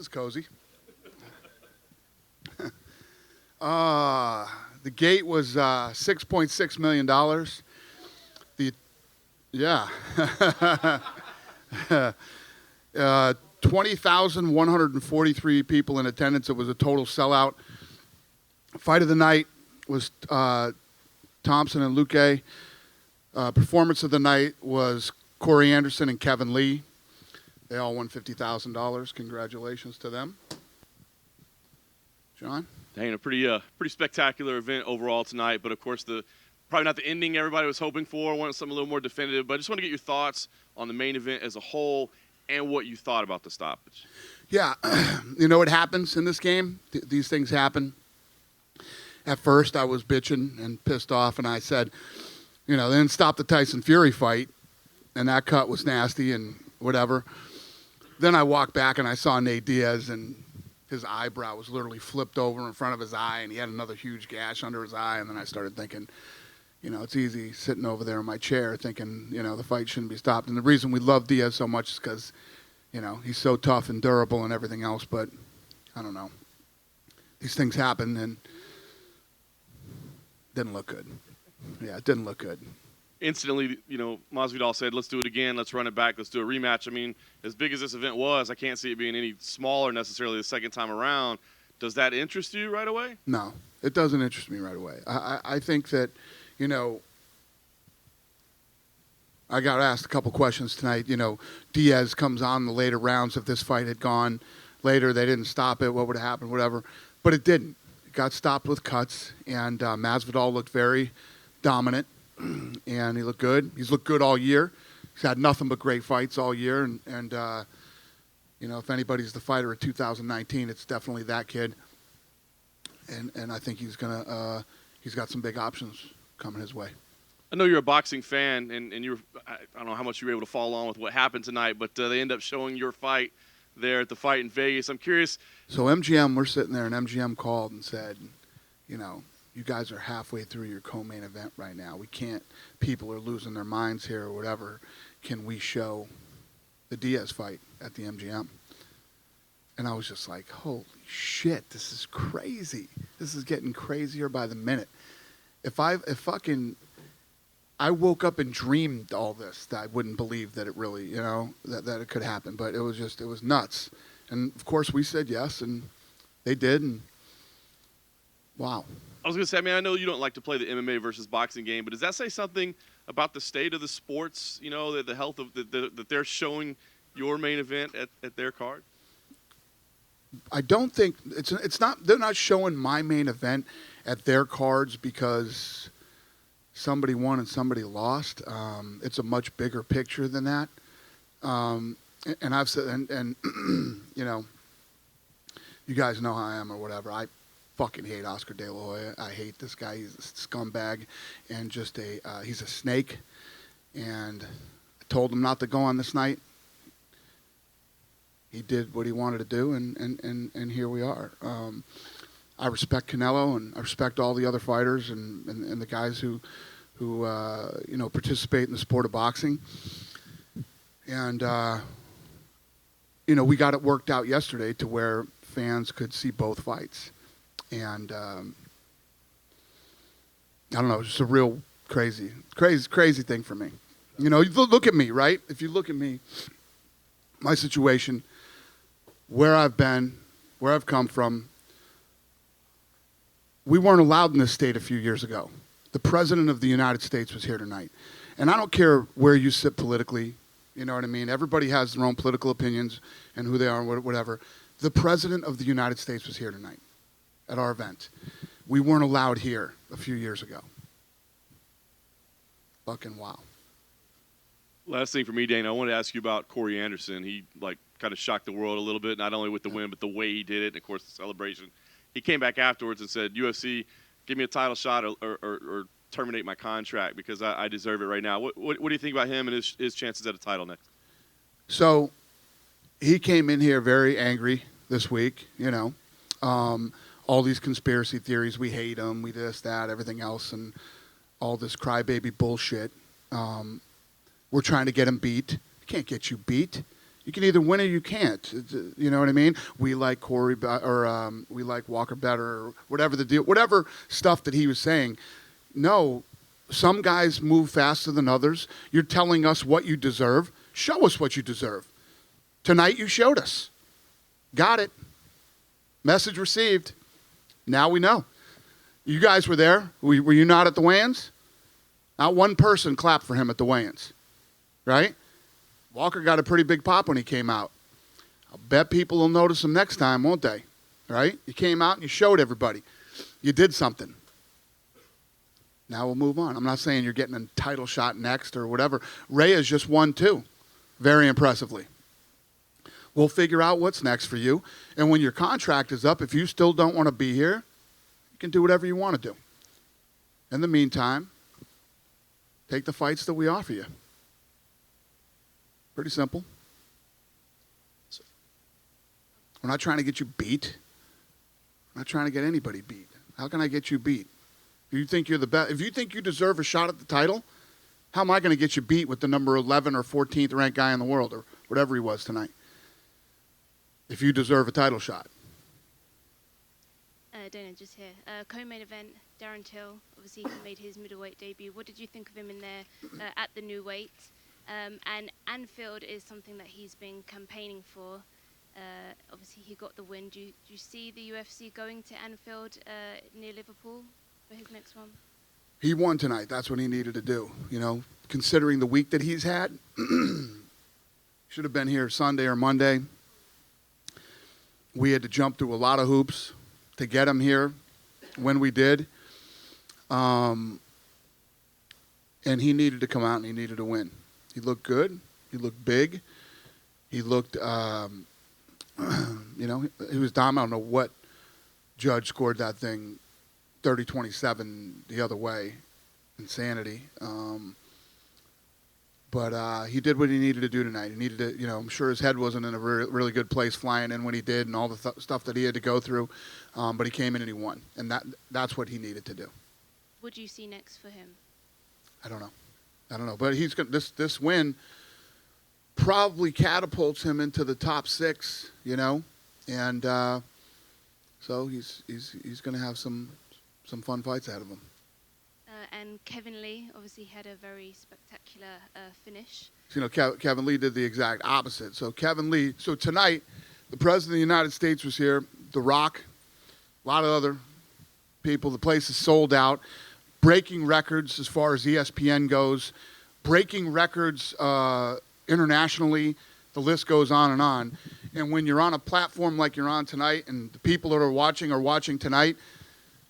is cozy. The gate was $6.6 million. Yeah. 20,143 people in attendance. It was a total sellout. Fight of the night was Thompson and Luque. Performance of the night was Corey Anderson and Kevin Lee. They all won $50,000. Congratulations to them. John? Dang, a pretty spectacular event overall tonight, but of course probably not the ending everybody was hoping for. Wanted something a little more definitive, but I just want to get your thoughts on the main event as a whole and what you thought about the stoppage. Yeah, you know what happens in this game? These things happen. At first, I was bitching and pissed off, and I said, they didn't stop the Tyson Fury fight, and that cut was nasty and whatever. Then I walked back, and I saw Nate Diaz, and his eyebrow was literally flipped over in front of his eye, and he had another huge gash under his eye. And then I started thinking, it's easy sitting over there in my chair thinking, the fight shouldn't be stopped. And the reason we love Diaz so much is because, he's so tough and durable and everything else. But I don't know. These things happen, and didn't look good. Yeah, it didn't look good. Instantly, Masvidal said, let's do it again. Let's run it back. Let's do a rematch. I mean, as big as this event was, I can't see it being any smaller necessarily the second time around. Does that interest you right away? No, it doesn't interest me right away. I think that, I got asked a couple questions tonight. Diaz comes on the later rounds. If this fight had gone later, they didn't stop it, what would have happened, whatever. But it didn't. It got stopped with cuts, and Masvidal looked very dominant. And he looked good. He's looked good all year. He's had nothing but great fights all year. And if anybody's the fighter of 2019, it's definitely that kid. And I think he's got some big options coming his way. I know you're a boxing fan, and I don't know how much you were able to follow on with what happened tonight, but they end up showing your fight there at the fight in Vegas. I'm curious. So MGM, we're sitting there, and MGM called and said, you guys are halfway through your co-main event right now. We can't, people are losing their minds here or whatever. Can we show the Diaz fight at the MGM? And I was just like, holy shit, this is crazy. This is getting crazier by the minute. If I woke up and dreamed all this, that I wouldn't believe that it really, that it could happen. But it was nuts. And of course we said yes, and they did, and wow. I was going to say, I know you don't like to play the MMA versus boxing game, but does that say something about the state of the sports, the health of that they're showing your main event at their card? I don't think it's not. They're not showing my main event at their cards because somebody won and somebody lost. It's a much bigger picture than that. And I've said, and you guys know how I am or whatever. I fucking hate Oscar De La Hoya. I hate this guy. He's a scumbag and just he's a snake. And I told him not to go on this night. He did what he wanted to do, and here we are. I respect Canelo, and I respect all the other fighters and the guys who participate in the sport of boxing. And we got it worked out yesterday to where fans could see both fights. And I don't know, it's just a real crazy thing for me. You look at me, right? If you look at me, my situation, where I've been, where I've come from, we weren't allowed in this state a few years ago. The President of the United States was here tonight. And I don't care where you sit politically, you know what I mean? Everybody has their own political opinions and who they are and whatever. The President of the United States was here tonight at our event. We weren't allowed here a few years ago. Fucking wow. Last thing for me, Dana, I wanted to ask you about Corey Anderson. He kind of shocked the world a little bit, not only with the win, but the way he did it, and of course the celebration. He came back afterwards and said, UFC, give me a title shot or terminate my contract because I deserve it right now. What do you think about him and his chances at a title next? So he came in here very angry this week, all these conspiracy theories. We hate him, we this, that, everything else, and all this crybaby bullshit. We're trying to get him beat. Can't get you beat. You can either win or you can't. You know what I mean? We like Corey or we like Walker better or whatever the deal, whatever stuff that he was saying. No, some guys move faster than others. You're telling us what you deserve. Show us what you deserve. Tonight you showed us. Got it. Message received. Now we know. You guys were there. Were you not at the weigh-ins? Not one person clapped for him at the weigh-ins, right? Walker got a pretty big pop when he came out. I'll bet people will notice him next time, won't they? Right? You came out and you showed everybody. You did something. Now we'll move on. I'm not saying you're getting a title shot next or whatever. Reyes just won too, very impressively. We'll figure out what's next for you. And when your contract is up, if you still don't want to be here, you can do whatever you want to do. In the meantime, take the fights that we offer you. Pretty simple. We're not trying to get you beat. We're not trying to get anybody beat. How can I get you beat? If you think you're the best, if you think you deserve a shot at the title, how am I going to get you beat with the number 11 or 14th ranked guy in the world or whatever he was tonight? If you deserve a title shot. Dana, just here. Co-main event, Darren Till. Obviously, he made his middleweight debut. What did you think of him in there at the new weight? And Anfield is something that he's been campaigning for. Obviously, he got the win. Do you see the UFC going to Anfield near Liverpool for his next one? He won tonight. That's what he needed to do. You know, considering the week that he's had, should have been here Sunday or Monday. We had to jump through a lot of hoops to get him here when we did. And he needed to come out and he needed to win. He looked good. He looked big. He looked, you know, he was dominant. I don't know what judge scored that thing 30-27 the other way. Insanity. But he did what he needed to do tonight. He needed to, you know, I'm sure his head wasn't in a really good place flying in when he did and all the stuff that he had to go through. But he came in and he won. And that's what he needed to do. What do you see next for him? I don't know. But he's going this win probably catapults him into the top 6, you know. And so he's going to have some fun fights ahead of him. And Kevin Lee obviously had a very spectacular finish. You know, Kevin Lee did the exact opposite. So tonight, the President of the United States was here, The Rock, a lot of other people. The place is sold out, breaking records as far as ESPN goes, breaking records internationally. The list goes on and on. And when you're on a platform like you're on tonight and the people that are watching tonight,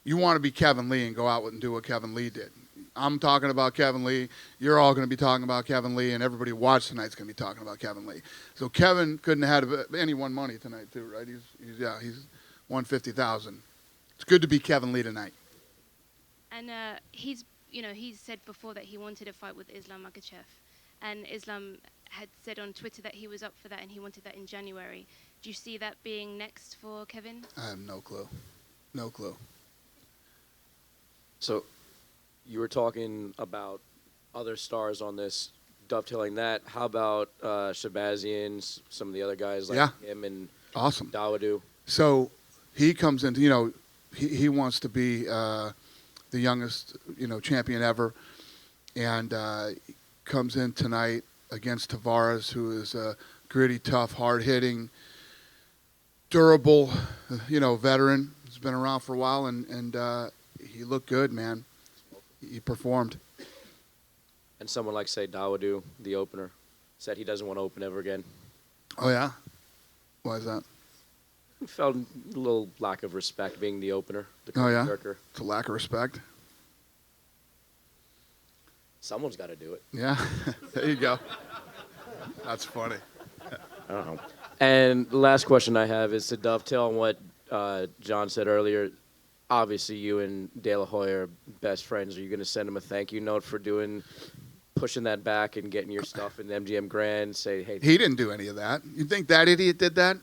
you want to be Kevin Lee and go out and do what Kevin Lee did. I'm talking about Kevin Lee. You're all going to be talking about Kevin Lee, and everybody who watched tonight's going to be talking about Kevin Lee. So Kevin couldn't have had any won money tonight too, right? He's won $50,000. It's good to be Kevin Lee tonight. And he's said before that he wanted a fight with Islam Makhachev, and Islam had said on Twitter that he was up for that and he wanted that in January. Do you see that being next for Kevin? I have no clue. No clue. So you were talking about other stars on this, dovetailing that. How about Shabazz, some of the other guys like him and awesome Dawodu? So he comes into, you know, he wants to be the youngest, you know, champion ever. And comes in tonight against Tavares, who is a gritty, tough, hard-hitting, durable, you know, veteran. He's been around for a while, and he looked good, man. He performed. And someone like, say, Dawodu, the opener, said he doesn't want to open ever again. Oh, yeah? Why is that? He felt a little lack of respect being the opener. Oh, yeah? Jerker. It's a lack of respect. Someone's got to do it. Yeah. There you go. That's funny. I don't know. And the last question I have is to dovetail on what John said earlier. Obviously, you and De La Hoya are best friends. Are you going to send him a thank you note for pushing that back and getting your stuff in MGM Grand? Say, hey. He didn't do any of that. You think that idiot did that?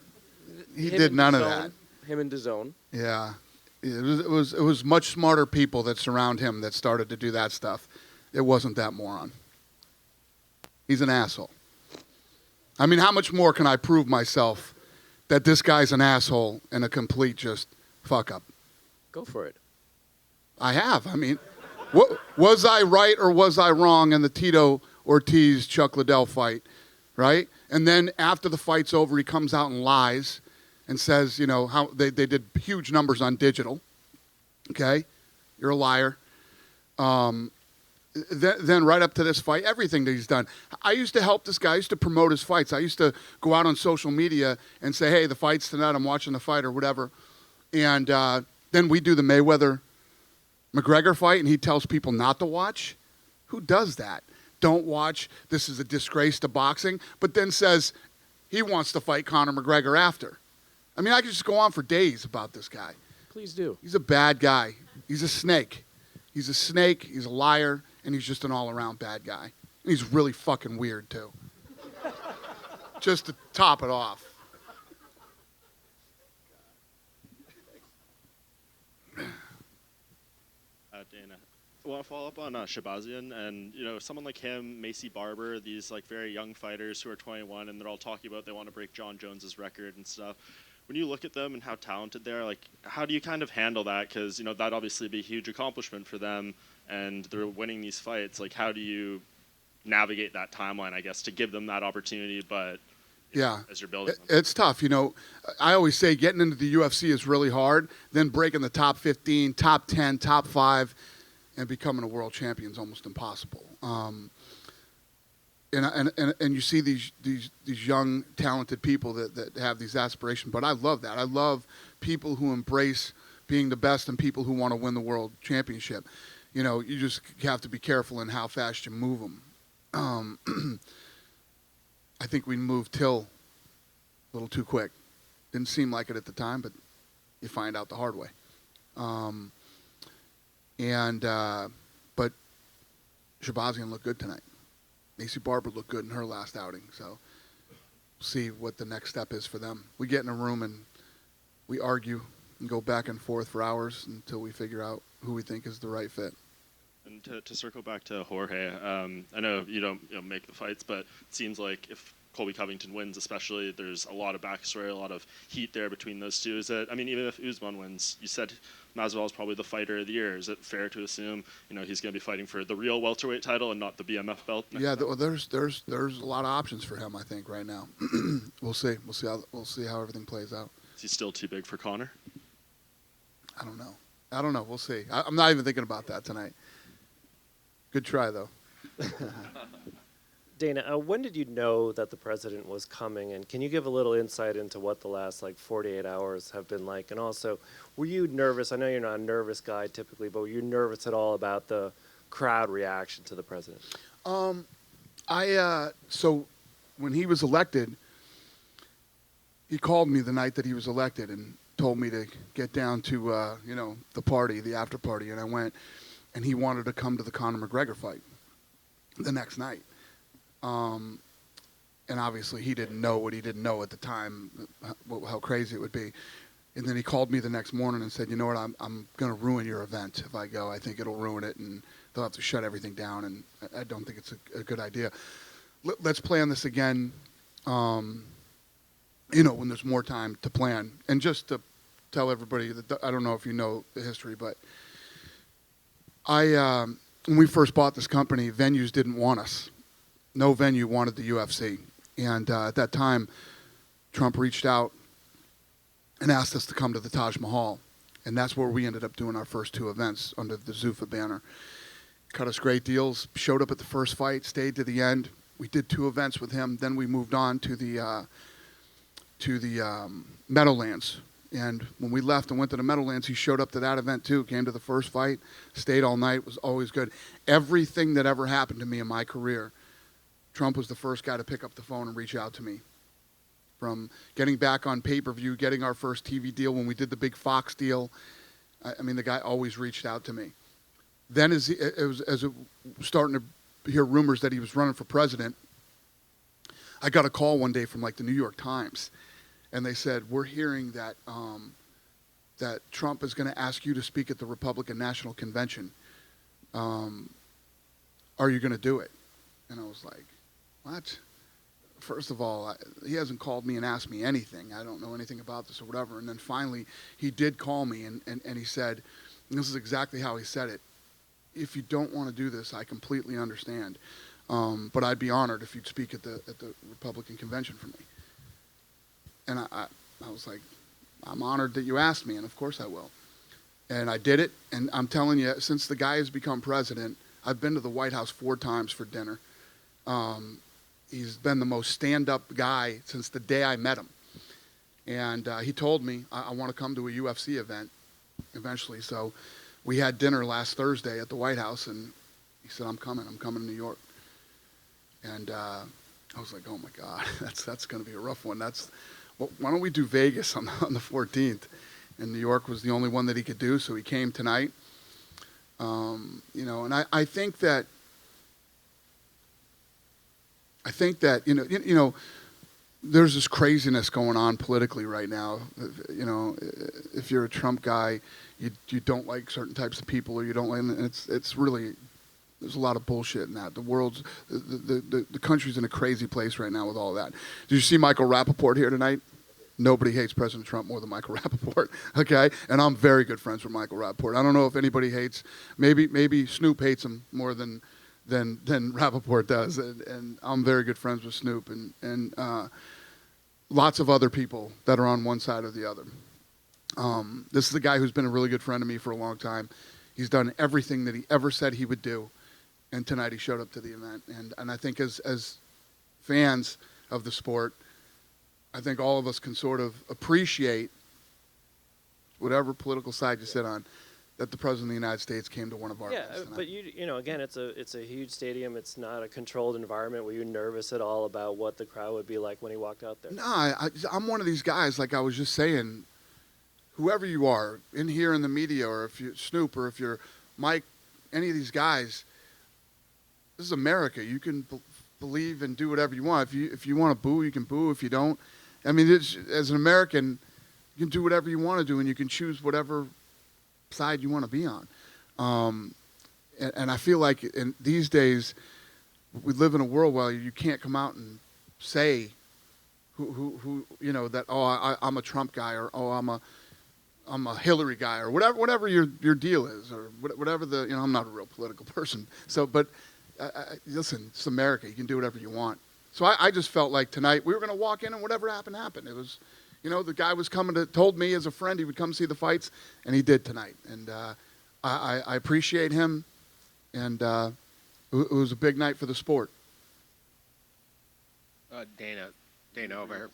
He did none of that. Him and DAZN. Yeah. It was much smarter people that surround him that started to do that stuff. It wasn't that moron. He's an asshole. I mean, how much more can I prove myself that this guy's an asshole and a complete just fuck up? Go for it. I have. I mean, was I right or was I wrong in the Tito Ortiz-Chuck Liddell fight, right? And then after the fight's over, he comes out and lies and says, you know, how they did huge numbers on digital. Okay? You're a liar. Then right up to this fight, everything that he's done. I used to help this guy. I used to promote his fights. I used to go out on social media and say, hey, the fight's tonight. I'm watching the fight or whatever. And then we do the Mayweather-McGregor fight, and he tells people not to watch. Who does that? Don't watch. This is a disgrace to boxing. But then says he wants to fight Conor McGregor after. I mean, I could just go on for days about this guy. Please do. He's a bad guy. He's a snake. He's a snake. He's a liar. And he's just an all-around bad guy. And he's really fucking weird, too. Just to top it off. Dana, I want to follow up on Shabazian, and you know, someone like him, Macy Barber, these like very young fighters who are 21, and they're all talking about they want to break John Jones's record and stuff. When you look at them and how talented they are, like, how do you kind of handle that? Because you know that'd obviously be a huge accomplishment for them, and they're winning these fights. Like, how do you navigate that timeline, I guess, to give them that opportunity, but Yeah, as you're building them? it's tough. You know, I always say getting into the UFC is really hard. Then breaking the top 15, top 10, top 5, and becoming a world champion is almost impossible. And you see these young, talented people that have these aspirations. But I love that. I love people who embrace being the best and people who want to win the world championship. You know, you just have to be careful in how fast you move them. I think we moved Till a little too quick. Didn't seem like it at the time, but you find out the hard way. But Shabazian looked good tonight. Macy Barber looked good in her last outing. So we'll see what the next step is for them. We get in a room and we argue and go back and forth for hours until we figure out who we think is the right fit. And to circle back to Jorge, I know you don't make the fights, but it seems like if Colby Covington wins, especially, there's a lot of backstory, a lot of heat there between those two. Is it? I mean, even if Usman wins, you said Masvidal is probably the fighter of the year. Is it fair to assume he's going to be fighting for the real welterweight title and not the BMF belt? Yeah, there's a lot of options for him, I think, right now. We'll see. We'll see how everything plays out. Is he still too big for Conor? I don't know. We'll see. I'm not even thinking about that tonight. Good try, though. Dana, when did you know that the president was coming? And can you give a little insight into what the last 48 hours have been like? And also, were you nervous? I know you're not a nervous guy typically, but were you nervous at all about the crowd reaction to the president? So when he was elected, he called me the night that he was elected and told me to get down to the party, the after party, and I went. And he wanted to come to the Conor McGregor fight the next night. And obviously he didn't know what he didn't know at the time, how crazy it would be. And then he called me the next morning and said, you know what, I'm going to ruin your event if I go. I think it'll ruin it, and they'll have to shut everything down, and I don't think it's a good idea. Let's plan this again, when there's more time to plan. And just to tell everybody, that I don't know if you know the history, but when we first bought this company, venues didn't want us. No venue wanted the UFC. And at that time, Trump reached out and asked us to come to the Taj Mahal. And that's where we ended up doing our first 2 events under the Zuffa banner. Cut us great deals, showed up at the first fight, stayed to the end. We did 2 events with him. Then we moved on to the Meadowlands. And when we left and went to the Meadowlands, he showed up to that event too, came to the first fight, stayed all night, was always good. Everything that ever happened to me in my career, Trump was the first guy to pick up the phone and reach out to me. From getting back on pay-per-view, getting our first TV deal, when we did the big Fox deal, I mean, the guy always reached out to me. Then as it was starting to hear rumors that he was running for president, I got a call one day from the New York Times. And they said, we're hearing that that Trump is going to ask you to speak at the Republican National Convention. Are you going to do it? And I was like, what? first of all, he hasn't called me and asked me anything. I don't know anything about this or whatever. And then finally, he did call me, and he said, and this is exactly how he said it, if you don't want to do this, I completely understand. But I'd be honored if you'd speak at the Republican convention for me. And I was like, I'm honored that you asked me, and of course I will. And I did it, and I'm telling you, since the guy has become president, I've been to the White House 4 times for dinner. He's been the most stand-up guy since the day I met him. And he told me, I want to come to a UFC event eventually. So we had dinner last Thursday at the White House, and he said, I'm coming to New York. And I was like, oh, my God, that's going to be a rough one. Well, why don't we do Vegas on the 14th? And New York was the only one that he could do, so he came tonight. And I think that there's this craziness going on politically right now. If you're a Trump guy, you don't like certain types of people, or you don't like, and it's really, there's a lot of bullshit in that. The country's in a crazy place right now with all that. Did you see Michael Rappaport here tonight? Nobody hates President Trump more than Michael Rappaport, okay? And I'm very good friends with Michael Rappaport. I don't know if anybody hates, maybe Snoop hates him more than Rappaport does, and I'm very good friends with Snoop and lots of other people that are on one side or the other. This is a guy who's been a really good friend of me for a long time. He's done everything that he ever said he would do, and tonight he showed up to the event. And I think as fans of the sport, I think all of us can sort of appreciate, whatever political side you sit on, that the President of the United States came to one of our events tonight. But again, it's a huge stadium. It's not a controlled environment. Were you nervous at all about what the crowd would be like when he walked out there? No, I'm one of these guys, like I was just saying, whoever you are, in here in the media, or if you're Snoop, or if you're Mike, any of these guys, this is America. You can believe and do whatever you want. If you want to boo, you can boo. If you don't, I mean, as an American, you can do whatever you want to do, and you can choose whatever side you want to be on. And I feel like these days, we live in a world where you can't come out and say who that, I'm a Trump guy, or I'm a Hillary guy, or whatever your deal is, or whatever I'm not a real political person. So, but listen, it's America. You can do whatever you want. So I just felt like tonight we were going to walk in and whatever happened. It was, the guy was told me as a friend he would come see the fights, and he did tonight. And I appreciate him, and it was a big night for the sport. Dana over here.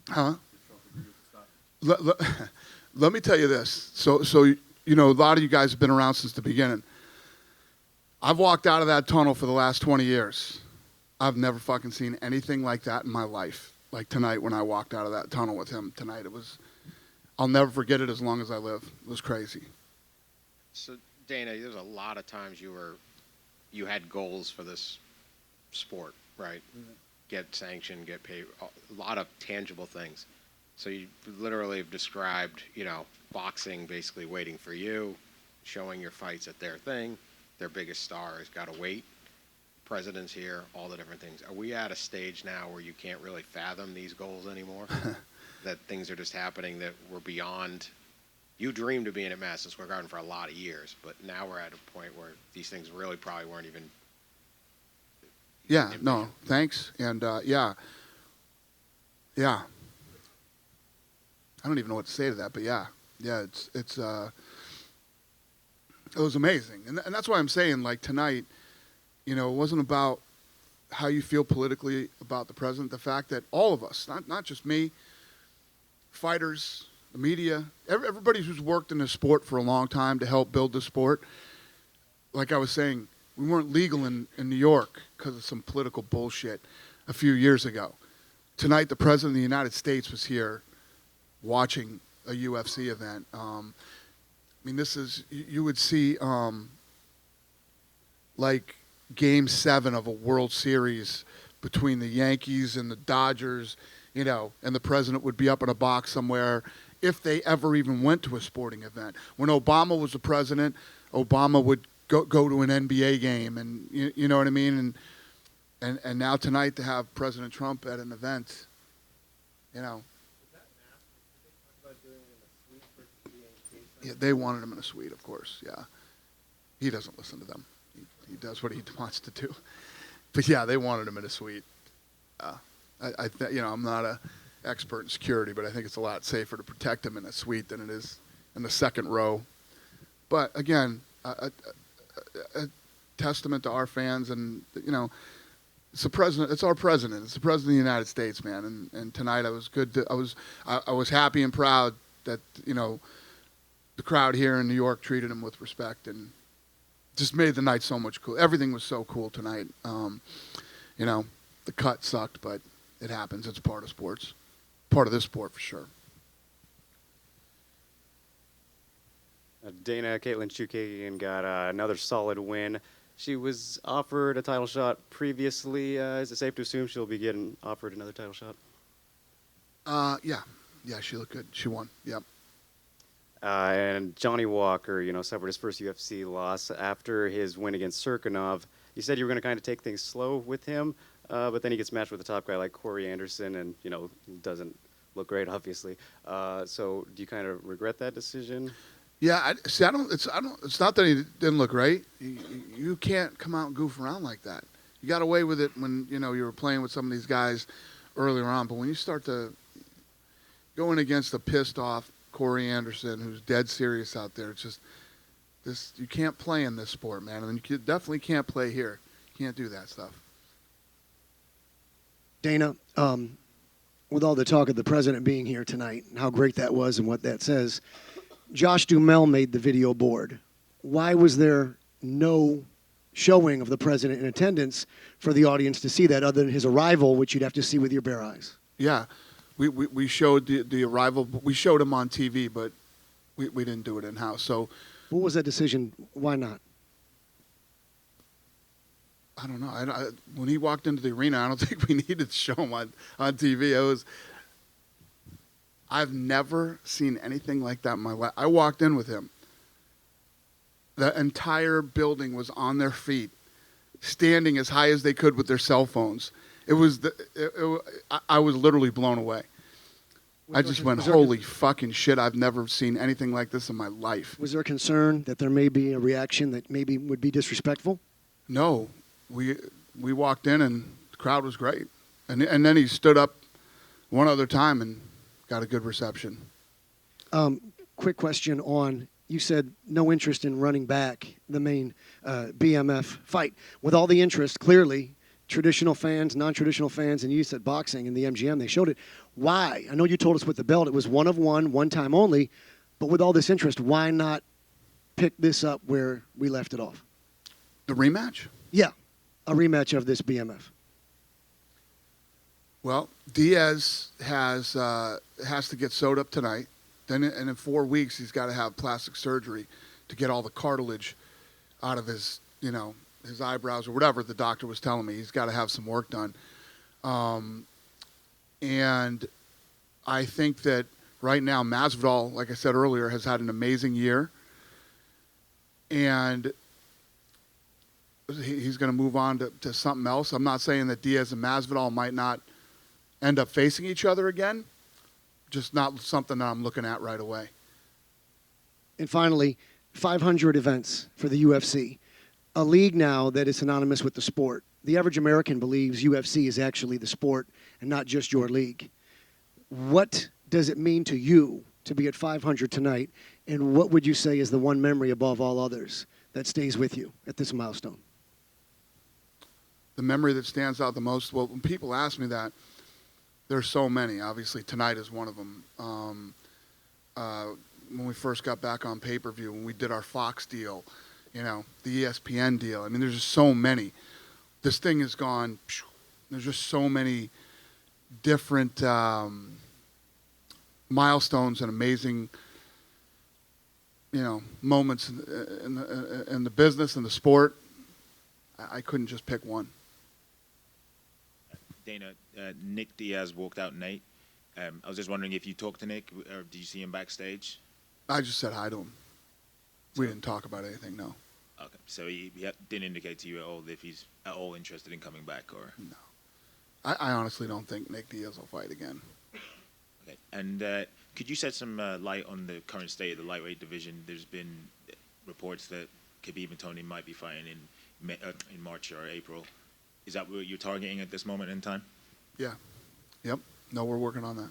Huh? Let me tell you this. So a lot of you guys have been around since the beginning. I've walked out of that tunnel for the last 20 years. I've never fucking seen anything like that in my life. Like tonight when I walked out of that tunnel with him tonight. I'll never forget it as long as I live. It was crazy. So, Dana, there's a lot of times you had goals for this sport, right? Mm-hmm. Get sanctioned, get paid, a lot of tangible things. So you literally have described, boxing basically waiting for you, showing your fights at their thing. Their biggest star has got to wait. President's here, all the different things. Are we at a stage now where you can't really fathom these goals anymore? That things are just happening that were beyond. You dreamed of being at Madison Square Garden for a lot of years, but now we're at a point where these things really probably weren't even. Yeah, no, thanks. And yeah. I don't even know what to say to that, but yeah, it was amazing. And that's why I'm saying, like, tonight, it wasn't about how you feel politically about the president. The fact that all of us, not just me, fighters, the media, everybody who's worked in the sport for a long time to help build the sport, like I was saying, we weren't legal in New York because of some political bullshit a few years ago. Tonight, the president of the United States was here watching a UFC event. You would see like Game 7 of a World Series between the Yankees and the Dodgers, and the president would be up in a box somewhere if they ever even went to a sporting event. When Obama was the president, Obama would go to an NBA game, and you know what I mean? And now tonight to have President Trump at an event, you know. Yeah, they wanted him in a suite, of course. Yeah, he doesn't listen to them. He does what he wants to do. But yeah, they wanted him in a suite. I'm not an expert in security, but I think it's a lot safer to protect him in a suite than it is in the second row. But again, a testament to our fans, and it's the president. It's our president. It's the president of the United States, man. And tonight I was good. I was happy and proud that the crowd here in New York treated him with respect and just made the night so much cool. Everything was so cool tonight. The cut sucked, but it happens. It's part of sports. Part of this sport for sure. Dana, Caitlin Chukagian got another solid win. She was offered a title shot previously. Is it safe to assume she'll be getting offered another title shot? Yeah, she looked good. She won. Yep. And Johnny Walker, suffered his first UFC loss after his win against Serkinov. You said you were going to kind of take things slow with him, but then he gets matched with a top guy like Corey Anderson, and doesn't look great, obviously. So do you kind of regret that decision? Yeah, It's not that he didn't look great. You can't come out and goof around like that. You got away with it when you were playing with some of these guys earlier on, but when you start to going against a pissed off Corey Anderson, who's dead serious out there, it's just this. You can't play in this sport, man, and you definitely can't play here. You can't do that stuff. Dana, with all the talk of the president being here tonight and how great that was and what that says, Josh Duhamel made the video board. Why was there no showing of the president in attendance for the audience to see that, other than his arrival, which you'd have to see with your bare eyes? Yeah, we showed the arrival. We showed him on TV, but we didn't do it in house. So, what was that decision? Why not? I don't know. When he walked into the arena, I don't think we needed to show him on TV. I've never seen anything like that in my life. I walked in with him. The entire building was on their feet, standing as high as they could with their cell phones. I was literally blown away. I just went, holy fucking shit, I've never seen anything like this in my life. Was there a concern that there may be a reaction that maybe would be disrespectful? No. We walked in and the crowd was great. And then he stood up one other time and got a good reception. Quick question on, you said no interest in running back the main BMF fight. With all the interest, clearly, traditional fans, non-traditional fans, and you said boxing and the MGM, they showed it. Why? I know you told us with the belt, it was one time only, but with all this interest, why not pick this up where we left it off? The rematch? Yeah, a rematch of this BMF. Well, Diaz has to get sewed up tonight. Then in 4 weeks, he's got to have plastic surgery to get all the cartilage out of his eyebrows or whatever the doctor was telling me. He's got to have some work done. And I think that right now, Masvidal, like I said earlier, has had an amazing year. And he's going to move on to something else. I'm not saying that Diaz and Masvidal might not end up facing each other again. Just not something that I'm looking at right away. And finally, 500 events for the UFC, a league now that is synonymous with the sport. The average American believes UFC is actually the sport and not just your league. What does it mean to you to be at 500 tonight, and what would you say is the one memory above all others that stays with you at this milestone? The memory that stands out the most, well, when people ask me that, there's so many. Obviously, tonight is one of them. When we first got back on pay-per-view, when we did our Fox deal, the ESPN deal. I mean, there's just so many. This thing has gone, there's just so many different milestones and amazing, moments in the business and the sport. I couldn't just pick one. Dana, Nick Diaz walked out Nate. I was just wondering if you talked to Nick, or did you see him backstage? I just said hi to him. We didn't talk about anything, no. Okay, so he didn't indicate to you at all if he's at all interested in coming back, or No. I honestly don't think Nick Diaz will fight again. okay. And could you shed some light on the current state of the lightweight division? There's been reports that Khabib and Tony might be fighting in March or April. Is that what you're targeting at this moment in time? Yeah. Yep. No, we're working on that.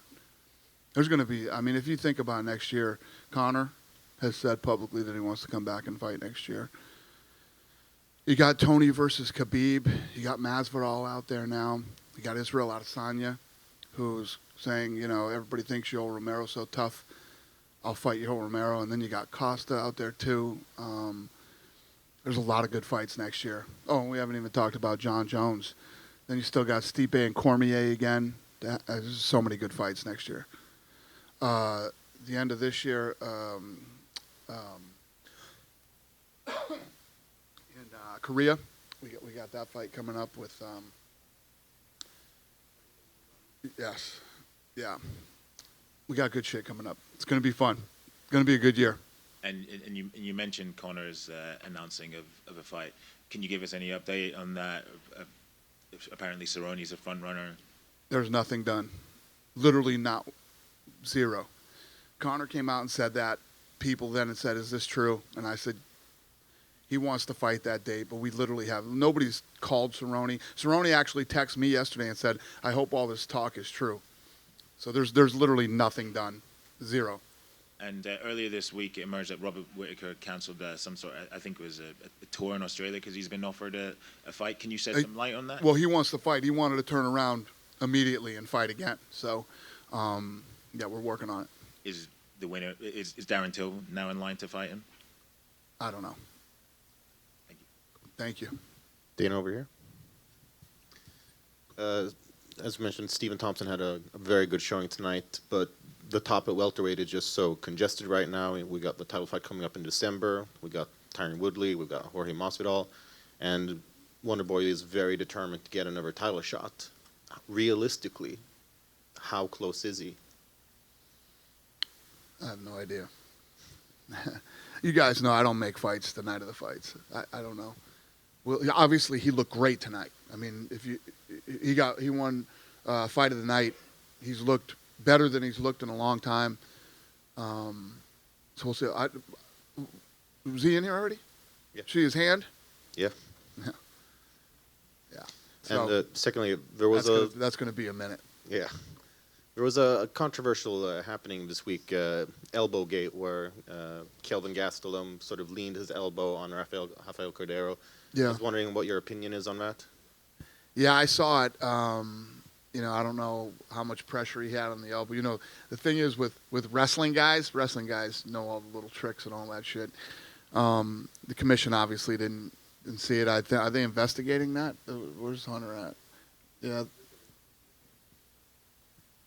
There's going to be, I mean, if you think about next year, Conor has said publicly that he wants to come back and fight next year. You got Tony versus Khabib. You got Masvidal out there now. You got Israel Adesanya, who's saying, you know, everybody thinks Yoel Romero's so tough. I'll fight Yoel Romero. And then you got Costa out there, too. There's a lot of good fights next year. Oh, and we haven't even talked about John Jones. Then you still got Stipe and Cormier again. There's so many good fights next year. The end of this year, in Korea, we got that fight coming up with. Yes, yeah, we got good shit coming up. It's gonna be fun. It's gonna be a good year. And you mentioned Conor's announcing of a fight. Can you give us any update on that? Apparently, Cerrone's a front runner. There's nothing done. Literally not. Zero. Conor came out and said that. People then said, "Is this true?" And I said, "He wants to fight that date, but we literally have nobody's called Cerrone. Cerrone actually texted me yesterday and said, "I hope all this talk is true." So there's literally nothing done. Zero. And earlier this week, it emerged that Robert Whittaker cancelled some sort. I think it was a tour in Australia because he's been offered a fight. Can you shed some light on that? Well, he wants to fight. He wanted to turn around immediately and fight again. So, yeah, we're working on it. Is the winner is Darren Till now in line to fight him? I don't know. Thank you. Thank you. Dana over here. As mentioned, Stephen Thompson had a very good showing tonight, but the top at welterweight is just so congested right now. We got the title fight coming up in December. We got Tyron Woodley. We've got Jorge Masvidal, and Wonderboy is very determined to get another title shot. Realistically, how close is he? I have no idea. You guys know I don't make fights the night of the fights. I don't know. Well, obviously he looked great tonight. I mean, he won fight of the night. He's looked better than he's looked in a long time. So we'll see. Was he in here already? Yeah. See his hand? Yeah. Yeah. Yeah. So And secondly, there was that's going to be a minute. Yeah. There was a controversial happening this week, elbow gate, where Kelvin Gastelum sort of leaned his elbow on Rafael Cordero. Yeah. I was wondering what your opinion is on that. Yeah, I saw it. You know, I don't know how much pressure he had on the elbow. You know, the thing is with wrestling guys know all the little tricks and all that shit. The commission obviously didn't see it. Are they investigating that? Where's Hunter at? Yeah.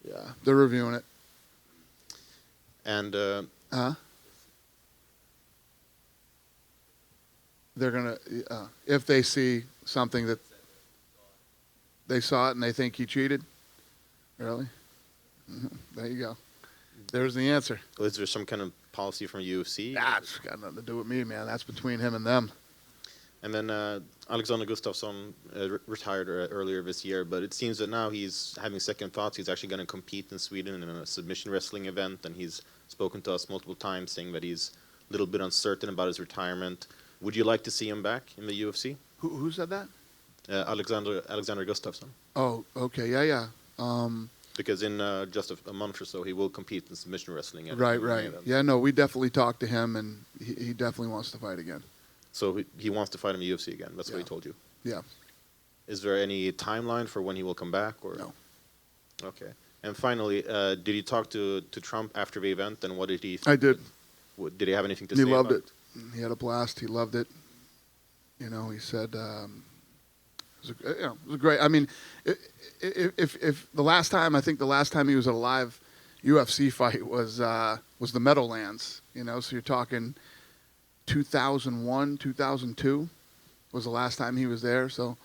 Yeah, they're reviewing it. And they're gonna if they see something that they saw it and they think he cheated. Really? There you go. There's the answer. is there some kind of policy from UFC? That's got nothing to do with me, man. That's between him and them. And then Alexander Gustafsson retired earlier this year, but it seems that now he's having second thoughts. He's actually going to compete in Sweden in a submission wrestling event, and he's spoken to us multiple times saying that he's a little bit uncertain about his retirement. Would you like to see him back in the UFC? Who said that? Alexander Gustafsson. Oh, okay, yeah. Because in just a month or so, he will compete in submission wrestling. Right. Yeah, no, we definitely talked to him, and he definitely wants to fight again. So he wants to fight in the UFC again. That's what he told you. Yeah. Is there any timeline for when he will come back? Or No. Okay. And finally, did he talk to Trump after the event, and what did he think? I did. Did he have anything to He say loved about it. He had a blast. He loved it. You know, he said it was a great. I mean, if the last time he was at a live UFC fight was the Meadowlands. You know, so you're talking 2001, 2002 was the last time he was there. So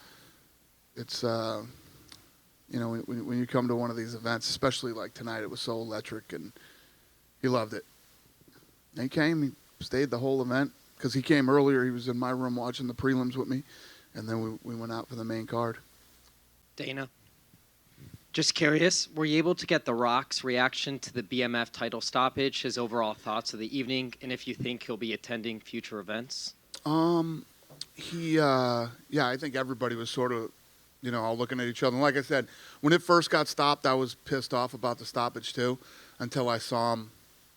it's you know, when you come to one of these events, especially like tonight, it was so electric, and he loved it. And he came, he stayed the whole event, because he came earlier. He was in my room watching the prelims with me, and then we went out for the main card. Dana, just curious, were you able to get The Rock's reaction to the BMF title stoppage, his overall thoughts of the evening, and if you think he'll be attending future events? I think everybody was sort of, all looking at each other. And like I said, when it first got stopped, I was pissed off about the stoppage too, until I saw him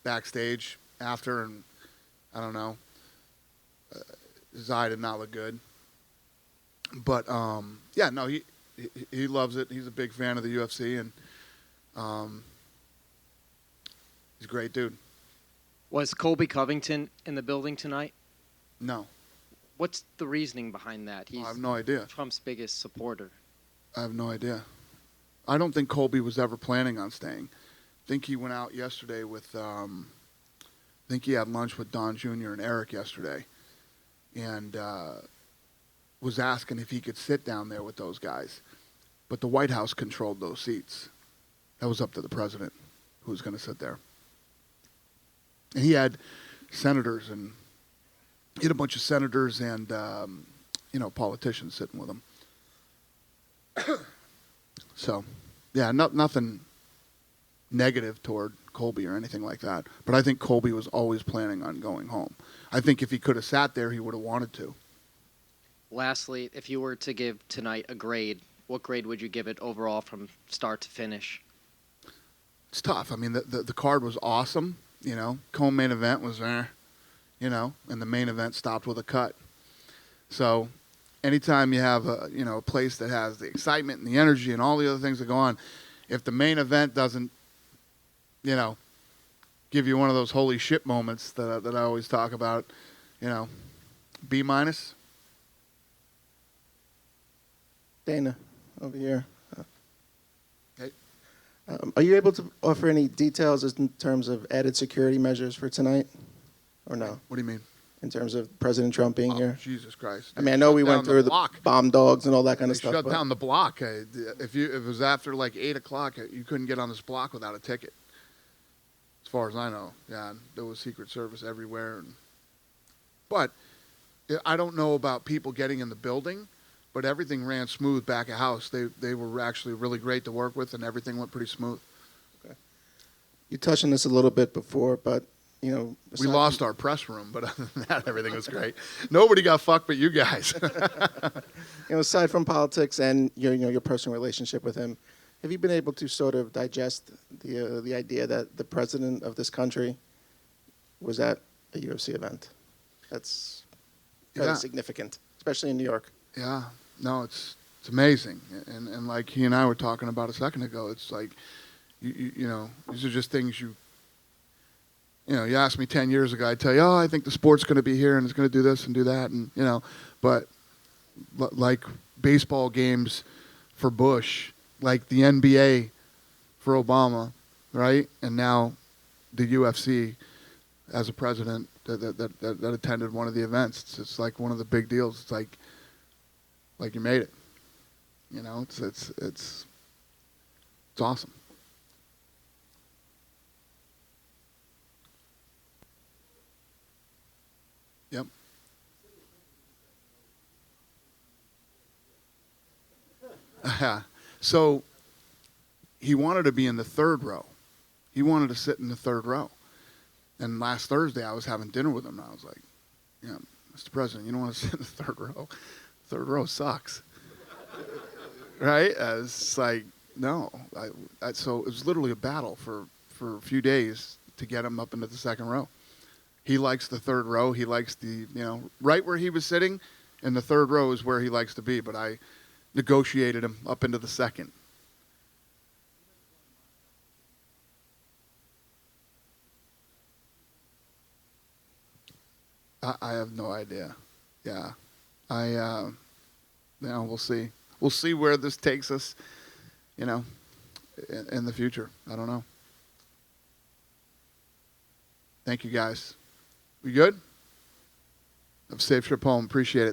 backstage after, and I don't know, his eye did not look good. But he loves it. He's a big fan of the UFC, and he's a great dude. Was Colby Covington in the building tonight? No. What's the reasoning behind that? I have no idea. Trump's biggest supporter. I have no idea. I don't think Colby was ever planning on staying. I think he went out yesterday with, I think he had lunch with Don Jr. and Eric yesterday, and was asking if he could sit down there with those guys. But the White House controlled those seats. That was up to the president who was going to sit there. And he had senators and he had a bunch of senators and, politicians sitting with him. So, yeah, nothing negative toward Colby or anything like that. But I think Colby was always planning on going home. I think if he could have sat there, he would have wanted to. Lastly, if you were to give tonight a grade, what grade would you give it overall from start to finish? It's tough. I mean, the card was awesome. Co-main event was there. And the main event stopped with a cut. So anytime you have a place that has the excitement and the energy and all the other things that go on, if the main event doesn't, give you one of those holy shit moments that I always talk about, B-. Dana, over here. Hey. Are you able to offer any details in terms of added security measures for tonight? Or no? What do you mean? In terms of President Trump being here? Jesus Christ. I mean, I know we went through the bomb dogs and all that kind of stuff. Shut down the block. If it was after like 8 o'clock, you couldn't get on this block without a ticket. As far as I know. Yeah, there was Secret Service everywhere. But I don't know about people getting in the building, but everything ran smooth back at house. They were actually really great to work with, and everything went pretty smooth. Okay. You touched on this a little bit before, but we lost our press room, but other than that, everything was great. Nobody got fucked but you guys. Aside from politics and your personal relationship with him, have you been able to sort of digest the idea that the president of this country was at a UFC event? That's fairly significant, especially in New York. Yeah, no, it's amazing, and like he and I were talking about a second ago, it's like these are just things you asked me 10 years ago, I'd tell you, I think the sport's going to be here and it's going to do this and do that. And, but like baseball games for Bush, like the NBA for Obama, right? And now the UFC as a president that attended one of the events. It's like one of the big deals. It's like you made it. It's awesome. Yep. So he wanted to be in the third row. He wanted to sit in the third row. And last Thursday I was having dinner with him and I was like, Mr. President, you don't want to sit in the third row? Third row sucks. Right? It's like, no. So it was literally a battle for a few days to get him up into the second row. He likes the third row. He likes right where he was sitting, and the third row is where he likes to be. But I negotiated him up into the second. I have no idea. Yeah. We'll see. We'll see where this takes us, in the future. I don't know. Thank you, guys. We good? Have a safe trip home. Appreciate it.